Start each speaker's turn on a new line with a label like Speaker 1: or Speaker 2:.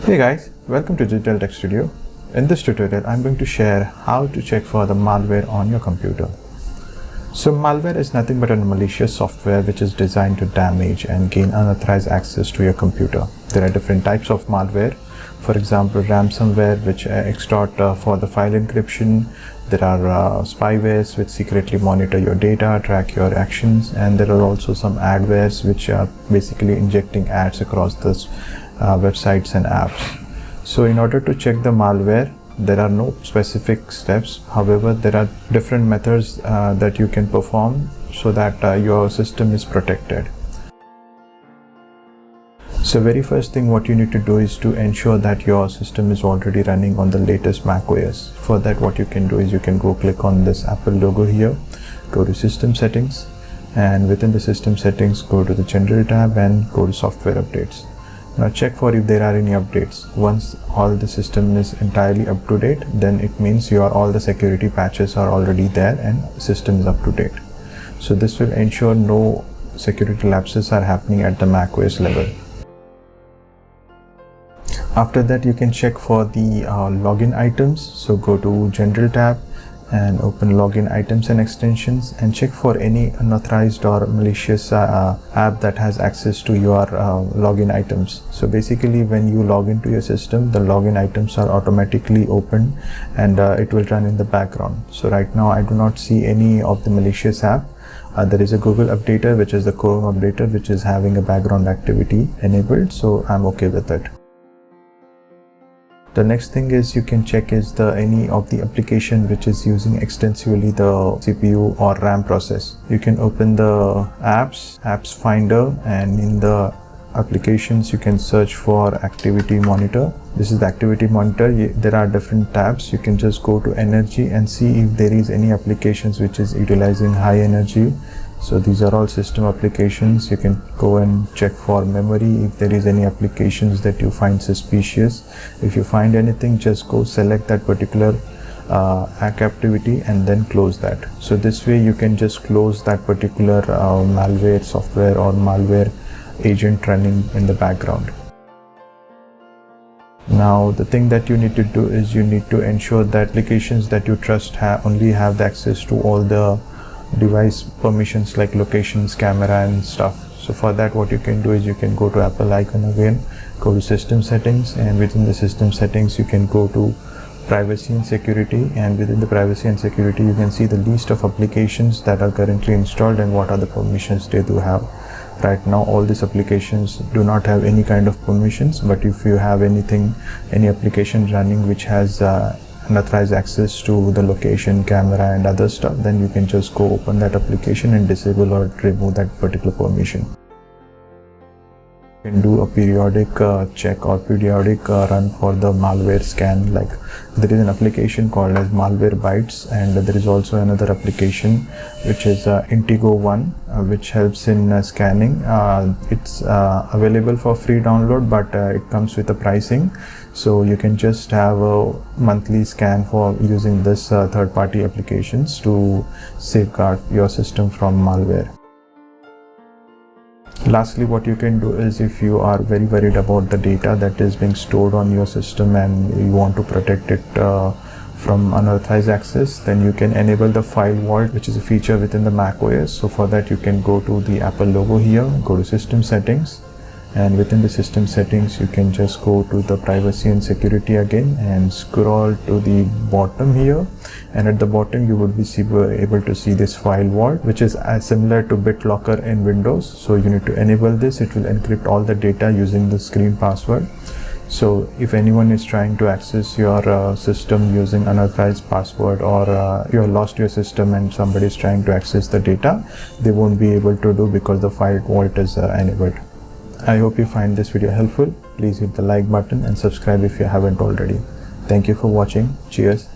Speaker 1: Hey guys, welcome to Digital Tech Studio. In this tutorial, I'm going to share how to check for the malware on your computer. So malware is nothing but a malicious software which is designed to damage and gain unauthorized access to your computer. There are different types of malware. For example, ransomware which extort for the file encryption. There are spywares which secretly monitor your data, track your actions, and there are also some adwares which are basically injecting ads across this websites and apps. So in order to check the malware, there are no specific steps. However, there are different methods that you can perform so that your system is protected. So very first thing what you need to do is to ensure that your system is already running on the latest macOS. For that, what you can do is you can go click on this Apple logo here, go to System Settings, and within the System Settings, go to the General tab and go to Software Updates. Now check for if there are any updates. Once all the system is entirely up to date, then it means all the security patches are already there and system is up to date. So this will ensure no security lapses are happening at the macOS level. After that, you can check for the login items. So go to General tab and open login items and extensions and check for any unauthorized or malicious app that has access to your login items. So basically when you log into your system, the login items are automatically opened and it will run in the background. So right now I do not see any of the malicious app. There is a Google updater, which is the Chrome updater, which is having a background activity enabled, so I'm okay with it. The next thing is you can check is any of the application which is using extensively the CPU or RAM process. You can open the apps finder, and in the applications you can search for activity monitor. This is the activity monitor. There are different tabs. You can just go to energy and see if there is any applications which is utilizing high energy. So these are all system applications. You can go and check for memory if there is any applications that you find suspicious. If you find anything, just go select that particular activity and then close that. So this way you can just close that particular malware software or malware agent running in the background. Now the thing that you need to do is you need to ensure that applications that you trust only have the access to all the device permissions like locations, camera and stuff. So for that, what you can do is you can go to Apple icon again, go to System Settings, and within the System Settings you can go to Privacy and Security, and within the Privacy and Security you can see the list of applications that are currently installed and what are the permissions they do have. Right now all these applications do not have any kind of permissions, but if you have any application running which has unauthorized access to the location, camera and other stuff, then you can just go open that application and disable or remove that particular permission. You can do a periodic check or periodic run for the malware scan. Like there is an application called as Malwarebytes, and there is also another application which is Intego ONE, which helps in scanning. It's available for free download, but it comes with a pricing. So you can just have a monthly scan for using this third-party applications to safeguard your system from malware. Lastly, what you can do is if you are very worried about the data that is being stored on your system and you want to protect it from unauthorized access, then you can enable the file vault, which is a feature within the macOS. So for that, you can go to the Apple logo here, go to System Settings, and within the System Settings you can just go to the Privacy and Security again and scroll to the bottom here, and at the bottom you would be able to see this file vault, which is similar to BitLocker in Windows. So you need to enable this. It will encrypt all the data using the screen password. So if anyone is trying to access your system using unauthorized password, or you have lost your system and somebody is trying to access the data, they won't be able to do because the file vault is enabled. I hope you find this video helpful. Please hit the like button and subscribe if you haven't already. Thank you for watching. Cheers.